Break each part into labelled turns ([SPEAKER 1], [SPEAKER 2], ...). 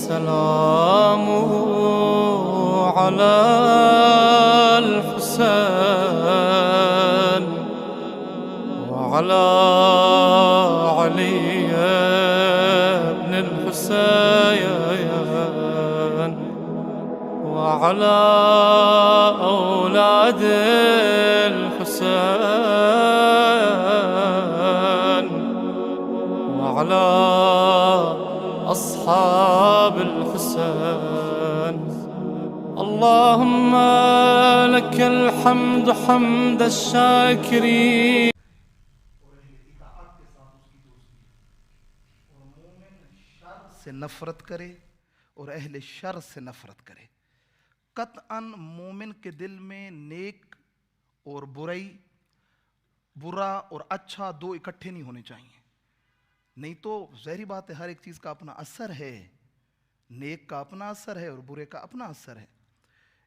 [SPEAKER 1] سلامه على الحسين وعلى علي بن الحسين وعلى أولاد الحسين وعلى أصحاب الحسين. اللهم لك الحمد حمد الشاكرين.
[SPEAKER 2] سے نفرت کرے اور اہل شر سے نفرت کرے. قطعاً مومن کے دل میں نیک اور برائی، برا اور اچھا دو اکٹھے نہیں ہونے چاہیے. نہیں تو ظاہری بات ہے ہر ایک چیز کا اپنا اثر ہے، نیک کا اپنا اثر ہے اور برے کا اپنا اثر ہے.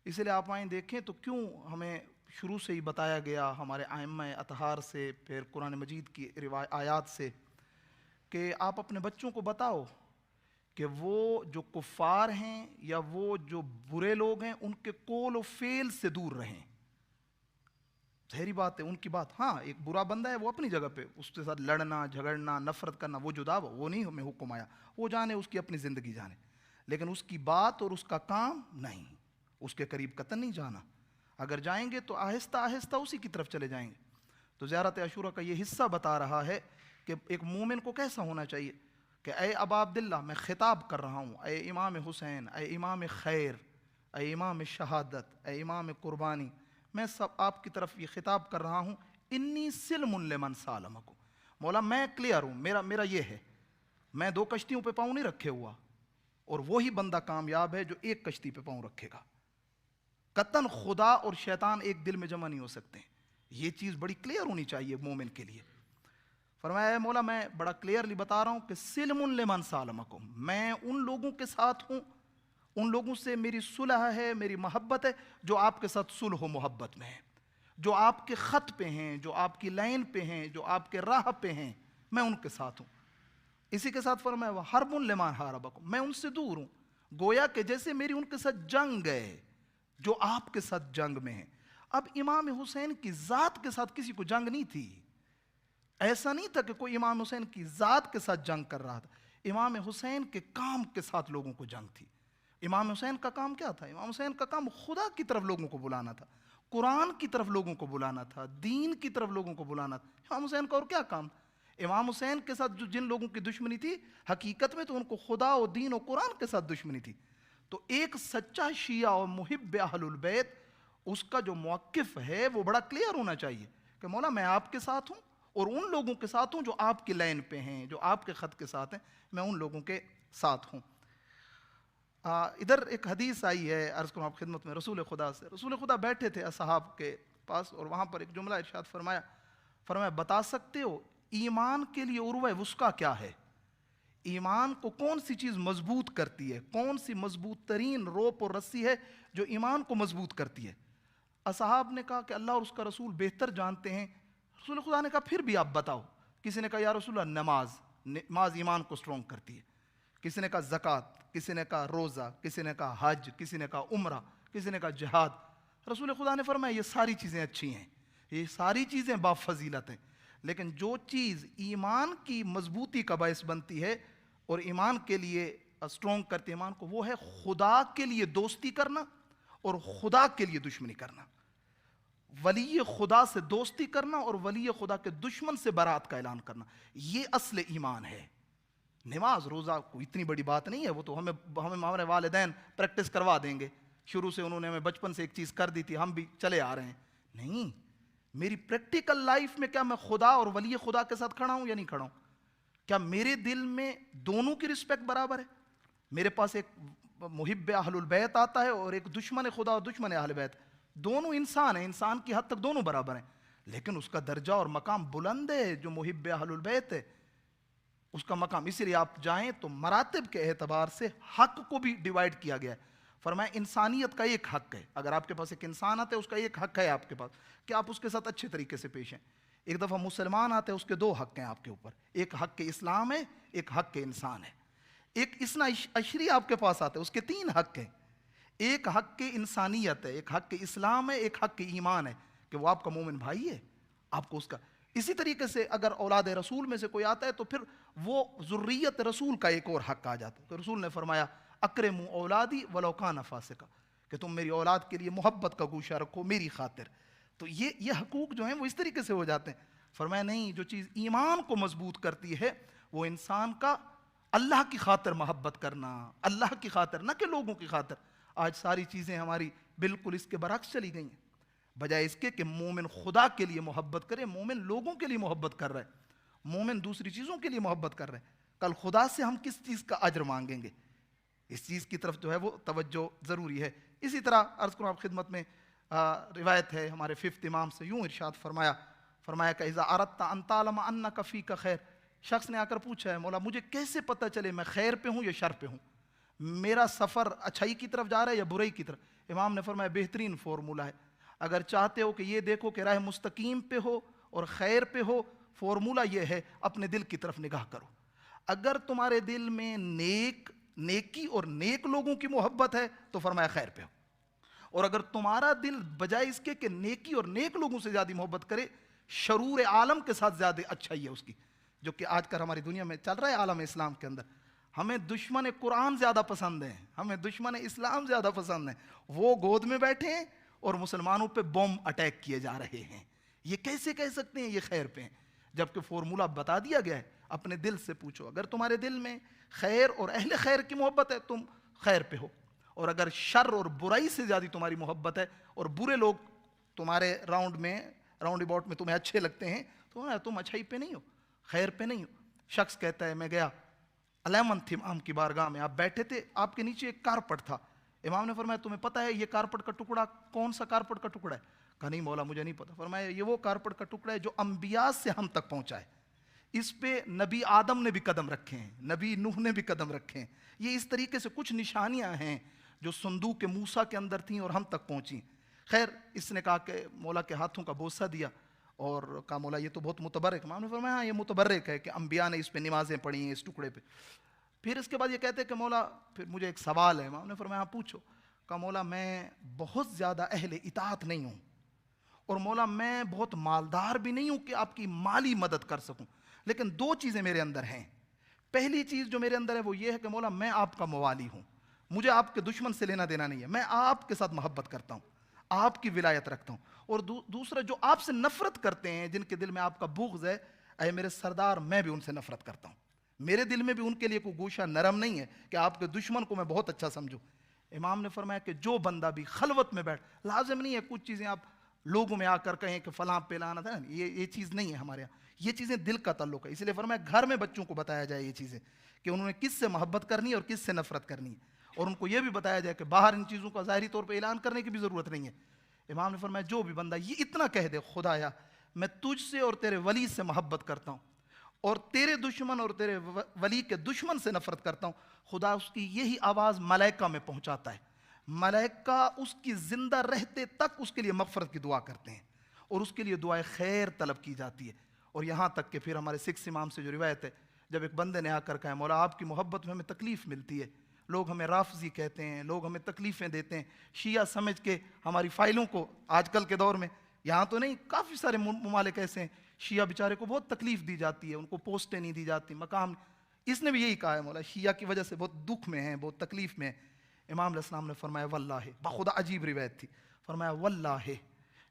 [SPEAKER 2] اس لیے آپ آئیں دیکھیں تو کیوں ہمیں شروع سے ہی بتایا گیا ہمارے ائمہ اطہار سے، پھر قرآن مجید کی آیات سے، کہ آپ اپنے بچوں کو بتاؤ کہ وہ جو کفار ہیں یا وہ جو برے لوگ ہیں ان کے قول و فعل سے دور رہیں. ظاہری بات ہے ان کی بات، ہاں ایک برا بندہ ہے وہ اپنی جگہ پہ، اس کے ساتھ لڑنا جھگڑنا نفرت کرنا وہ جدا، وہ نہیں ہمیں حکم آیا، وہ جانے اس کی اپنی زندگی جانے، لیکن اس کی بات اور اس کا کام نہیں، اس کے قریب قطعاً نہیں جانا. اگر جائیں گے تو آہستہ آہستہ اسی کی طرف چلے جائیں گے. تو زیارت عاشورہ کا یہ حصہ بتا رہا ہے کہ ایک مومن کو کیسا ہونا چاہیے کہ اے ابا عبداللہ، میں خطاب کر رہا ہوں، اے امام حسین، اے امام خیر، اے امام شہادت، اے امام قربانی، میں سب آپ کی طرف یہ خطاب کر رہا ہوں. انی سلم لمن سالمکم، مولا میں کلیئر ہوں، میرا یہ ہے، میں دو کشتیوں پہ پاؤں نہیں رکھے ہوا، اور وہی بندہ کامیاب ہے جو ایک کشتی پہ پاؤں رکھے گا. قطعاً خدا اور شیطان ایک دل میں جمع نہیں ہو سکتے. یہ چیز بڑی کلیئر ہونی چاہیے مومن کے لیے. فرمایا ہے مولا میں بڑا کلیئرلی بتا رہا ہوں کہ سلم لمن سالمکم، میں ان لوگوں کے ساتھ ہوں، ان لوگوں سے میری صلح ہے، میری محبت ہے جو آپ کے ساتھ صلح و محبت میں ہیں، جو آپ کے خط پہ ہیں، جو آپ کی لائن پہ ہیں، جو آپ کے راہ پہ ہیں، میں ان کے ساتھ ہوں. اسی کے ساتھ فرمایا وحرب لمن حاربکم، میں ان سے دور ہوں، گویا کہ جیسے میری ان کے ساتھ جنگ ہے جو آپ کے ساتھ جنگ میں ہیں. اب امام حسین کی ذات کے ساتھ کسی کو جنگ نہیں تھی. ایسا نہیں تھا کہ کوئی امام حسین کی ذات کے ساتھ جنگ کر رہا تھا، امام حسین کے کام کے ساتھ لوگوں کو جنگ تھی. امام حسین کا کام کیا تھا؟ امام حسین کا کام خدا کی طرف لوگوں کو بلانا تھا، قرآن کی طرف لوگوں کو بلانا تھا، دین کی طرف لوگوں کو بلانا تھا. امام حسین کا اور کیا کام؟ امام حسین کے ساتھ جو جن لوگوں کی دشمنی تھی حقیقت میں تو ان کو خدا و دین و قرآن کے ساتھ دشمنی تھی. تو ایک سچا شیعہ اور محب اہل البیت، اس کا جو موقف ہے وہ بڑا کلیئر ہونا چاہیے کہ مولا میں آپ کے ساتھ ہوں اور ان لوگوں کے ساتھ ہوں جو آپ کی لائن پہ ہیں، جو آپ کے خط کے ساتھ ہیں، میں ان لوگوں کے ساتھ ہوں. ادھر ایک حدیث آئی ہے، عرض کروں آپ خدمت میں، رسول خدا سے. رسول خدا بیٹھے تھے اصحاب کے پاس اور وہاں پر ایک جملہ ارشاد فرمایا بتا سکتے ہو ایمان کے لیے عروہ وثقیٰ کیا ہے؟ ایمان کو کون سی چیز مضبوط کرتی ہے؟ کون سی مضبوط ترین روپ اور رسی ہے جو ایمان کو مضبوط کرتی ہے؟ اصحاب نے کہا کہ اللہ اور اس کا رسول بہتر جانتے ہیں. رسول خدا نے کہا پھر بھی آپ بتاؤ. کسی نے کہا یا رسول اللہ نماز ایمان کو سٹرونگ کرتی ہے. کسی نے کہا زکوٰۃ، کسی نے کہا روزہ، کسی نے کہا حج، کسی نے کہا عمرہ، کسی نے کہا جہاد. رسول خدا نے فرمایا یہ ساری چیزیں اچھی ہیں، یہ ساری چیزیں بافضیلت ہیں، لیکن جو چیز ایمان کی مضبوطی کا باعث بنتی ہے اور ایمان کے لیے سٹرونگ کرتے ایمان کو، وہ ہے خدا کے لیے دوستی کرنا اور خدا کے لیے دشمنی کرنا. ولی خدا سے دوستی کرنا اور ولی خدا کے دشمن سے برات کا اعلان کرنا، یہ اصل ایمان ہے. نماز روزہ کوئی اتنی بڑی بات نہیں ہے، وہ تو ہمیں ہمارے والدین پریکٹس کروا دیں گے. شروع سے انہوں نے ہمیں بچپن سے ایک چیز کر دی تھی، ہم بھی چلے آ رہے ہیں. نہیں، میری پریکٹیکل لائف میں کیا میں خدا اور ولی خدا کے ساتھ کھڑا ہوں یا نہیں کھڑا ہوں؟ کیا میرے دل میں دونوں کی رسپیکٹ برابر ہے؟ میرے پاس ایک محب اہل البیت آتا ہے اور ایک دشمن خدا اور دشمن اہل بیت. دونوں انسان ہیں، انسان کی حد تک دونوں برابر ہیں، لیکن اس کا درجہ اور مقام بلند ہے. جو محب اہل البیت ہے اس کا مقام، اسی لیے آپ جائیں تو مراتب کے اعتبار سے حق کو بھی ڈیوائیڈ کیا گیا ہے. فرمایا انسانیت کا ایک حق ہے، اگر آپ کے پاس ایک انسان آتا ہے اس کا ایک حق ہے آپ کے پاس کہ آپ اس کے ساتھ اچھے طریقے سے پیش ہیں. ایک دفعہ مسلمان آتے ہیں اس کے دو حق ہیں آپ کے اوپر، ایک حق کے اسلام ہے، ایک حق کے انسان ہے. ایک اسنا عشری آپ کے پاس آتا ہے، اس کے 3 حق ہیں. ایک حق کی انسانیت ہے، ایک حق اسلام ہے، ایک حق ایمان ہے کہ وہ آپ کا مومن بھائی ہے، آپ کو اس کا. اسی طریقے سے اگر اولاد رسول میں سے کوئی آتا ہے تو پھر وہ ذریت رسول کا ایک اور حق آ جاتا ہے. تو رسول نے فرمایا اکرموا اولادی ولو کان فاسقا، کہ تم میری اولاد کے لیے محبت کا گوشہ رکھو میری خاطر. تو یہ حقوق جو ہیں وہ اس طریقے سے ہو جاتے ہیں. فرمایا نہیں، جو چیز ایمان کو مضبوط کرتی ہے وہ انسان کا اللہ کی خاطر محبت کرنا، اللہ کی خاطر، نہ کہ لوگوں کی خاطر. آج ساری چیزیں ہماری بالکل اس کے برعکس چلی گئی ہیں. بجائے اس کے کہ مومن خدا کے لیے محبت کرے، مومن لوگوں کے لیے محبت کر رہا ہے، مومن دوسری چیزوں کے لیے محبت کر رہے ہیں. کل خدا سے ہم کس چیز کا اجر مانگیں گے؟ اس چیز کی طرف جو ہے وہ توجہ ضروری ہے. اسی طرح عرض کروں آپ خدمت میں، روایت ہے ہمارے 5th امام سے، یوں ارشاد فرمایا کہ اذا اردت ان تعلم انک فیک خیر. شخص نے آ کر پوچھا ہے مولا مجھے کیسے پتہ چلے میں خیر پہ ہوں یا شر پہ ہوں، میرا سفر اچھائی کی طرف جا رہا ہے یا برائی کی طرف؟ امام نے فرمایا بہترین فارمولہ ہے، اگر چاہتے ہو کہ یہ دیکھو کہ راہ مستقیم پہ ہو اور خیر پہ ہو، فارمولہ یہ ہے اپنے دل کی طرف نگاہ کرو. اگر تمہارے دل میں نیکی اور نیک لوگوں کی محبت ہے تو فرمایا خیر پہ ہو، اور اگر تمہارا دل بجائے اس کے کہ نیکی اور نیک لوگوں سے زیادہ محبت کرے، شرور عالم کے ساتھ زیادہ اچھائی ہے اس کی، جو کہ آج کل ہماری دنیا میں چل رہا ہے عالم اسلام کے اندر. ہمیں دشمن قرآن زیادہ پسند ہیں، ہمیں دشمن اسلام زیادہ پسند ہیں. وہ گود میں بیٹھے ہیں اور مسلمانوں پہ بوم اٹیک کیے جا رہے ہیں. یہ کیسے کہہ سکتے ہیں یہ خیر پہ ہیں؟ جبکہ فارمولہ بتا دیا گیا ہے، اپنے دل سے پوچھو. اگر تمہارے دل میں خیر اور اہل خیر کی محبت ہے تم خیر پہ ہو، اور اگر شر اور برائی سے زیادہ تمہاری محبت ہے اور برے لوگ تمہارے راؤنڈ اباؤٹ میں تمہیں اچھے لگتے ہیں تو تم اچھائی پہ نہیں ہو، خیر پہ نہیں ہو. شخص کہتا ہے میں گیا 11 امام کی بارگاہ میں، آپ بیٹھے تھے، آپ کے نیچے ایک کارپٹ تھا. امام نے فرمایا تمہیں پتہ ہے یہ کارپٹ کا ٹکڑا کون سا کارپٹ کا ٹکڑا ہے؟ کہا نہیں مولا مجھے نہیں پتا. فرمایا یہ وہ کارپٹ کا ٹکڑا ہے جو انبیاء سے ہم تک پہنچا ہے. اس پہ نبی آدم نے بھی قدم رکھے ہیں، نبی نوح نے بھی قدم رکھے ہیں. یہ اس طریقے سے کچھ نشانیاں ہیں جو صندوق موسیٰ کے اندر تھیں اور ہم تک پہنچیں. خیر اس نے کہا کہ مولا کے ہاتھوں کا بوسہ دیا اور کہا مولا یہ تو بہت متبرک. امام نے فرمایا ہاں یہ متبرک ہے کہ انبیاء نے اس پہ نمازیں پڑھی ہیں اس ٹکڑے پہ. پھر اس کے بعد یہ کہتے کہ مولا پھر مجھے ایک سوال ہے. امام نے فرمایا ہاں پوچھو. کہا مولا میں بہت زیادہ اہل اطاعت نہیں ہوں، اور مولا میں بہت مالدار بھی نہیں ہوں کہ آپ کی مالی مدد کر سکوں، لیکن 2 چیزیں میرے اندر ہیں. پہلی چیز جو میرے اندر ہے وہ یہ ہے کہ مولا میں آپ کا موالی ہوں، مجھے آپ کے دشمن سے لینا دینا نہیں ہے، میں آپ کے ساتھ محبت کرتا ہوں، آپ کی ولایت رکھتا ہوں. اور دوسرا جو آپ سے نفرت کرتے ہیں، جن کے دل میں آپ کا بغض ہے، اے میرے سردار میں بھی ان سے نفرت کرتا ہوں. میرے دل میں بھی ان کے لیے کوئی گوشہ نرم نہیں ہے کہ آپ کے دشمن کو میں بہت اچھا سمجھوں. امام نے فرمایا کہ جو بندہ بھی خلوت میں بیٹھ، لازم نہیں ہے کچھ چیزیں آپ لوگوں میں آ کر کہیں کہ فلاں پہ لانا تھا، یہ چیز نہیں ہے ہمارے یہاں. یہ چیزیں دل کا تعلق ہے. اس لیے فرمایا گھر میں بچوں کو بتایا جائے یہ چیزیں کہ انہوں نے کس سے محبت کرنی ہے اور کس سے نفرت کرنی ہے، اور ان کو یہ بھی بتایا جائے کہ باہر ان چیزوں کا ظاہری طور پہ اعلان کرنے کی بھی ضرورت نہیں ہے. امام نے فرمایا جو بھی بندہ یہ اتنا کہہ دے خدایا میں تجھ سے اور تیرے ولی سے محبت کرتا ہوں اور تیرے دشمن اور تیرے ولی کے دشمن سے نفرت کرتا ہوں، خدا اس کی یہی آواز ملائکہ میں پہنچاتا ہے. ملائکہ اس کی زندہ رہتے تک اس کے لیے مغفرت کی دعا کرتے ہیں اور اس کے لیے دعائے خیر طلب کی جاتی ہے. اور یہاں تک کہ پھر ہمارے 6 امام سے جو روایت ہے، جب ایک بندے نے آ کر کہا مولا آپ کی محبت میں ہمیں تکلیف ملتی ہے، لوگ ہمیں رافضی کہتے ہیں، لوگ ہمیں تکلیفیں دیتے ہیں، شیعہ سمجھ کے ہماری فائلوں کو آج کل کے دور میں، یہاں تو نہیں کافی سارے ممالک ایسے ہیں شیعہ بیچارے کو بہت تکلیف دی جاتی ہے، ان کو پوسٹیں نہیں دی جاتی، مقام. اس نے بھی یہی کہا ہے مولا شیعہ کی وجہ سے بہت دکھ میں ہیں، بہت تکلیف میں ہیں. امام علیہ السلام نے فرمایا واللہ، بخدا عجیب روایت تھی، فرمایا واللہ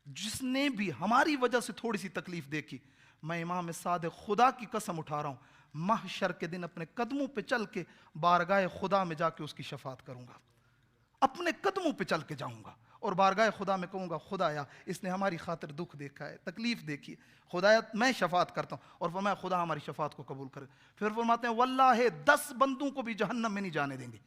[SPEAKER 2] جس نے بھی ہماری وجہ سے تھوڑی سی تکلیف دیکھی، میں امام صادق خدا کی قسم اٹھا رہا ہوں محشر کے دن اپنے قدموں پہ چل کے بارگاہ خدا میں جا کے اس کی شفاعت کروں گا، اپنے قدموں پہ چل کے جاؤں گا اور بارگاہ خدا میں کہوں گا خدایا اس نے ہماری خاطر دکھ دیکھا ہے، تکلیف دیکھی ہے، خدایا میں شفاعت کرتا ہوں. اور فرمایا خدا ہماری شفاعت کو قبول کرے. پھر فرماتے ہیں واللہ 10 بندوں کو بھی جہنم میں نہیں جانے دیں گے.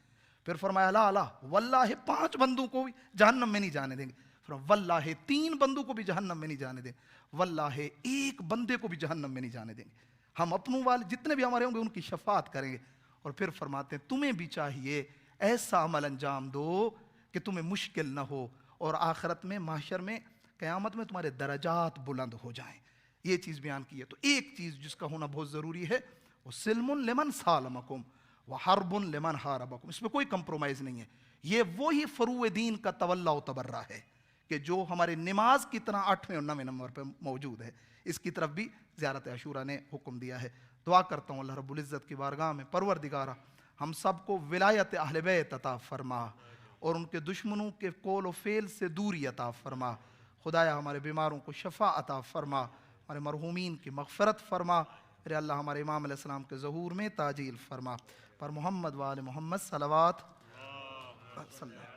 [SPEAKER 2] پھر فرمایا لا لا واللہ 5 بندوں کو بھی جہنم میں نہیں جانے دیں گے. فرمایا واللہ 3 بندوں کو بھی جہنم میں نہیں جانے دیں گے، واللہ 1 بندے کو بھی جہنم میں نہیں جانے دیں گے. ہم اپنوں والے جتنے بھی ہمارے ہوں گے ان کی شفاعت کریں گے. اور پھر فرماتے ہیں تمہیں بھی چاہیے ایسا عمل انجام دو کہ تمہیں مشکل نہ ہو اور آخرت میں محشر میں قیامت میں تمہارے درجات بلند ہو جائیں. یہ چیز بیان کی ہے. تو ایک چیز جس کا ہونا بہت ضروری ہے وہ سلم لمن سالمکم، وحرب لمن حاربکم، اس میں کوئی کمپرومائز نہیں ہے. یہ وہی فروع دین کا تولا و تبرہ ہے کہ جو ہمارے نماز کی طرح 8ویں اور 9ویں نمبر پہ موجود ہے. اس کی طرف بھی زیارت عاشورہ نے حکم دیا ہے. دعا کرتا ہوں اللہ رب العزت کی بارگاہ میں، پروردگارہ ہم سب کو ولایت اہل بیت عطا فرما اور ان کے دشمنوں کے قول و فعل سے دوری عطا فرما. خدایا ہمارے بیماروں کو شفا عطا فرما، ہمارے مرحومین کی مغفرت فرما. میرے اللہ ہمارے امام علیہ السلام کے ظہور میں تاجیل فرما. پر محمد وآل محمد صلوات صلی اللہ